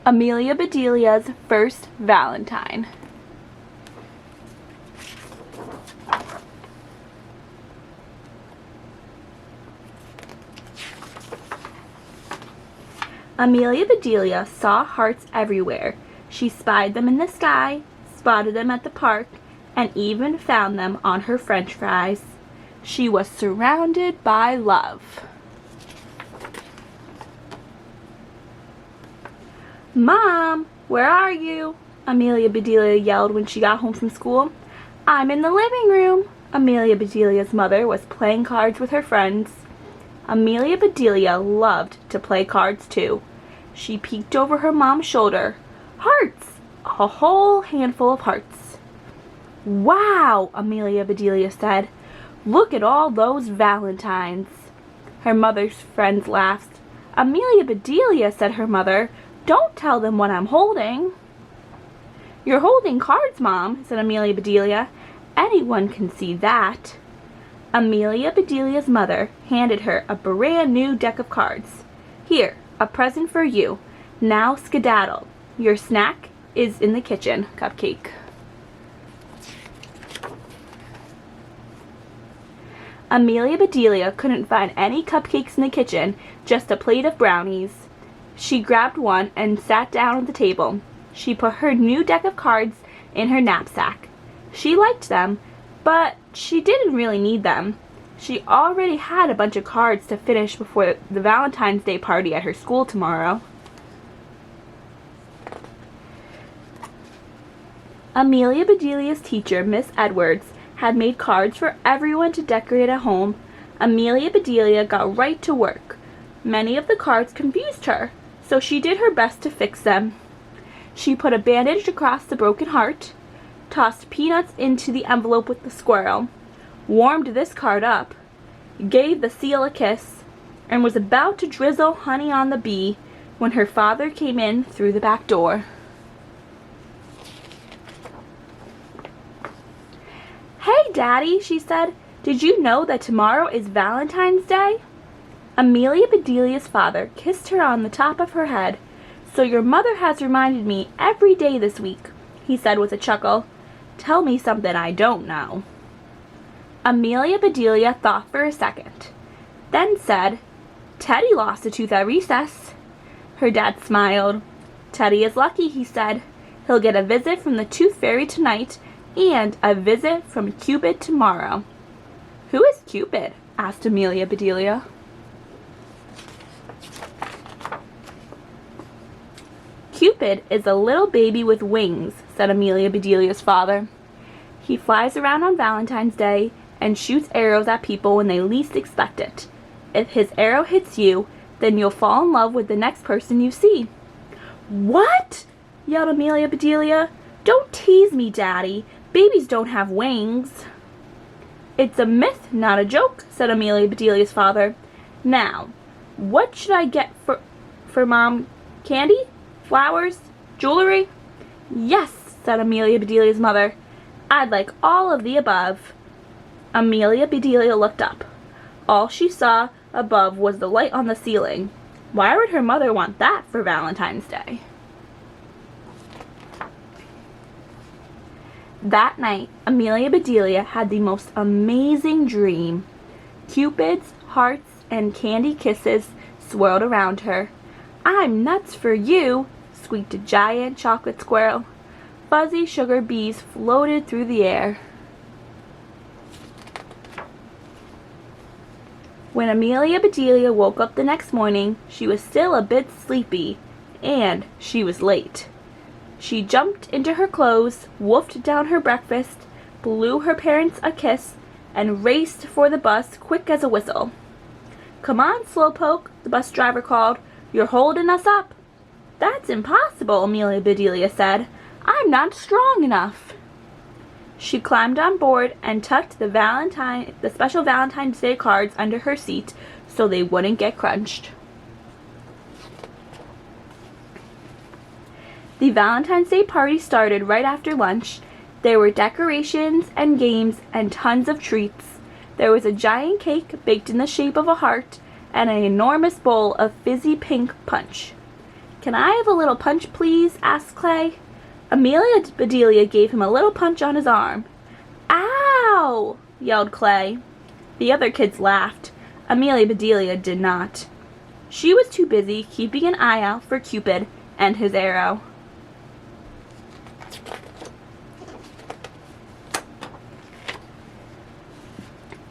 Amelia Bedelia's first Valentine. Amelia Bedelia saw hearts everywhere. She spied them in the sky, spotted them at the park, and even found them on her French fries. She was surrounded by love. "Mom, where are you?" Amelia Bedelia yelled when she got home from school. "I'm in the living room." Amelia Bedelia's mother was playing cards with her friends. Amelia Bedelia loved to play cards too. She peeked over her mom's shoulder. Hearts! A whole handful of hearts. "Wow!" Amelia Bedelia said. "Look at all those Valentines." Her mother's friends laughed. "Amelia Bedelia," said her mother, "don't tell them what I'm holding." "You're holding cards, Mom," said Amelia Bedelia. "Anyone can see that." Amelia Bedelia's mother handed her a brand new deck of cards. "Here, a present for you. Now skedaddle. Your snack is in the kitchen, Cupcake." Amelia Bedelia couldn't find any cupcakes in the kitchen, just a plate of brownies. She grabbed one and sat down at the table. She put her new deck of cards in her knapsack. She liked them, but she didn't really need them. She already had a bunch of cards to finish before the Valentine's Day party at her school tomorrow. Amelia Bedelia's teacher, Miss Edwards, had made cards for everyone to decorate at home. Amelia Bedelia got right to work. Many of the cards confused her, so she did her best to fix them. She put a bandage across the broken heart, tossed peanuts into the envelope with the squirrel, warmed this card up, gave the seal a kiss, and was about to drizzle honey on the bee when her father came in through the back door. "Hey, Daddy," she said, "did you know that tomorrow is Valentine's Day?" Amelia Bedelia's father kissed her on the top of her head. "So your mother has reminded me every day this week," he said with a chuckle. "Tell me something I don't know." Amelia Bedelia thought for a second, then said, "Teddy lost a tooth at recess." Her dad smiled. "Teddy is lucky," he said. "He'll get a visit from the Tooth Fairy tonight and a visit from Cupid tomorrow." "Who is Cupid?" asked Amelia Bedelia. "Cupid is a little baby with wings," said Amelia Bedelia's father. "He flies around on Valentine's Day and shoots arrows at people when they least expect it. If his arrow hits you, then you'll fall in love with the next person you see." "What?" yelled Amelia Bedelia. "Don't tease me, Daddy. Babies don't have wings." "It's a myth, not a joke," said Amelia Bedelia's father. "Now, what should I get for Mom? Candy? Flowers? Jewelry?" "Yes," said Amelia Bedelia's mother. "I'd like all of the above." Amelia Bedelia looked up. All she saw above was the light on the ceiling. Why would her mother want that for Valentine's Day? That night, Amelia Bedelia had the most amazing dream. Cupids, hearts, and candy kisses swirled around her. "I'm nuts for you," squeaked a giant chocolate squirrel. Fuzzy sugar bees floated through the air. When Amelia Bedelia woke up the next morning, she was still a bit sleepy, and she was late. She jumped into her clothes, wolfed down her breakfast, blew her parents a kiss, and raced for the bus quick as a whistle. "Come on, Slowpoke," the bus driver called. "You're holding us up." "That's impossible," Amelia Bedelia said. "I'm not strong enough." She climbed on board and tucked the special Valentine's Day cards under her seat so they wouldn't get crunched. The Valentine's Day party started right after lunch. There were decorations and games and tons of treats. There was a giant cake baked in the shape of a heart and an enormous bowl of fizzy pink punch. "Can I have a little punch, please?" asked Clay. Amelia Bedelia gave him a little punch on his arm. "Ow!" yelled Clay. The other kids laughed. Amelia Bedelia did not. She was too busy keeping an eye out for Cupid and his arrow.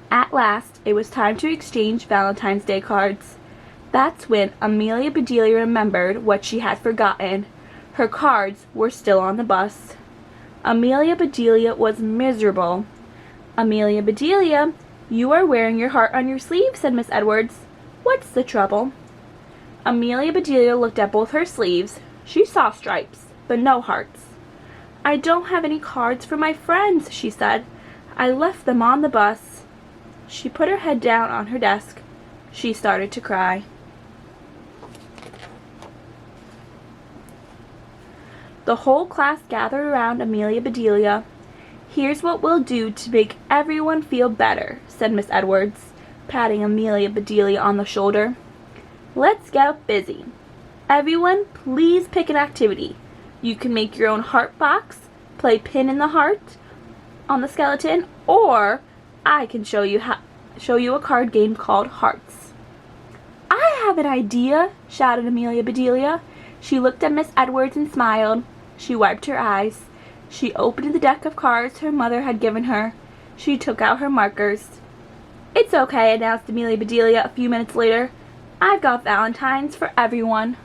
At last, it was time to exchange Valentine's Day cards. That's when Amelia Bedelia remembered what she had forgotten. Her cards were still on the bus. Amelia Bedelia was miserable. "Amelia Bedelia, you are wearing your heart on your sleeve," said Miss Edwards. "What's the trouble?" Amelia Bedelia looked at both her sleeves. She saw stripes, but no hearts. "I don't have any cards for my friends," she said. "I left them on the bus." She put her head down on her desk. She started to cry. The whole class gathered around Amelia Bedelia. "Here's what we'll do to make everyone feel better," said Miss Edwards, patting Amelia Bedelia on the shoulder. "Let's get busy. Everyone, please pick an activity. You can make your own heart box, play pin in the heart on the skeleton, or I can show you a card game called Hearts." "I have an idea," shouted Amelia Bedelia. She looked at Miss Edwards and smiled. She wiped her eyes. She opened the deck of cards her mother had given her. She took out her markers. "It's okay," announced Amelia Bedelia a few minutes later. "I've got Valentines for everyone."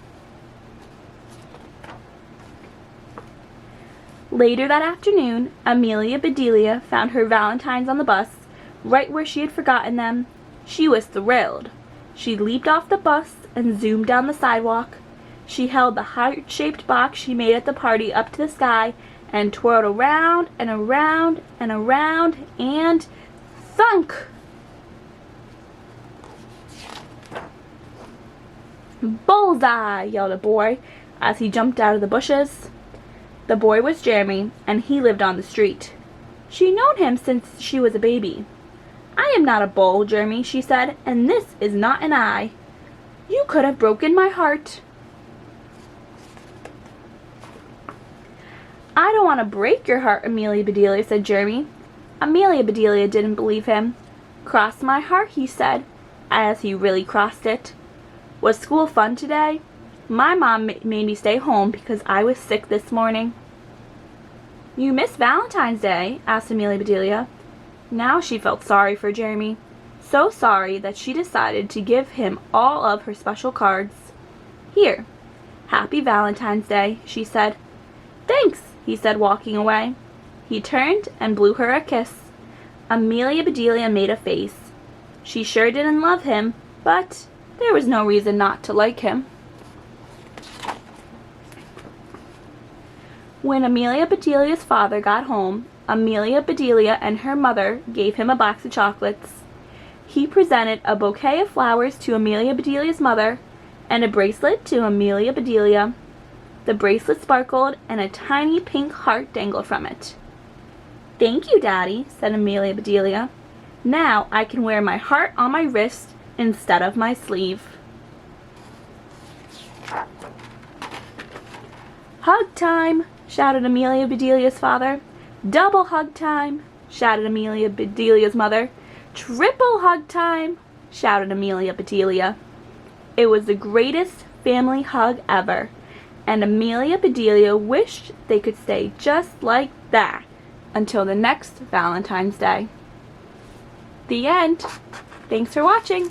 Later that afternoon, Amelia Bedelia found her Valentines on the bus, right where she had forgotten them. She was thrilled. She leaped off the bus and zoomed down the sidewalk. She held the heart-shaped box she made at the party up to the sky and twirled around and around and around and thunk! "Bullseye!" yelled a boy as he jumped out of the bushes. The boy was Jeremy, and he lived on the street. She'd known him since she was a baby. "I am not a bull, Jeremy," she said, "and this is not an eye. You could have broken my heart." "I don't want to break your heart, Amelia Bedelia," said Jeremy. Amelia Bedelia didn't believe him. "Cross my heart," he said, as he really crossed it. "Was school fun today? My mom made me stay home because I was sick this morning." "You missed Valentine's Day?" asked Amelia Bedelia. Now she felt sorry for Jeremy. So sorry that she decided to give him all of her special cards. "Here, Happy Valentine's Day," she said. "Thanks," he said, walking away. He turned and blew her a kiss. Amelia Bedelia made a face. She sure didn't love him, but there was no reason not to like him. When Amelia Bedelia's father got home, Amelia Bedelia and her mother gave him a box of chocolates. He presented a bouquet of flowers to Amelia Bedelia's mother and a bracelet to Amelia Bedelia. The bracelet sparkled and a tiny pink heart dangled from it. "Thank you, Daddy," said Amelia Bedelia. "Now I can wear my heart on my wrist instead of my sleeve." "Hug time!" shouted Amelia Bedelia's father. "Double hug time!" shouted Amelia Bedelia's mother. "Triple hug time!" shouted Amelia Bedelia. It was the greatest family hug ever, and Amelia Bedelia wished they could stay just like that until the next Valentine's Day. The end. Thanks for watching.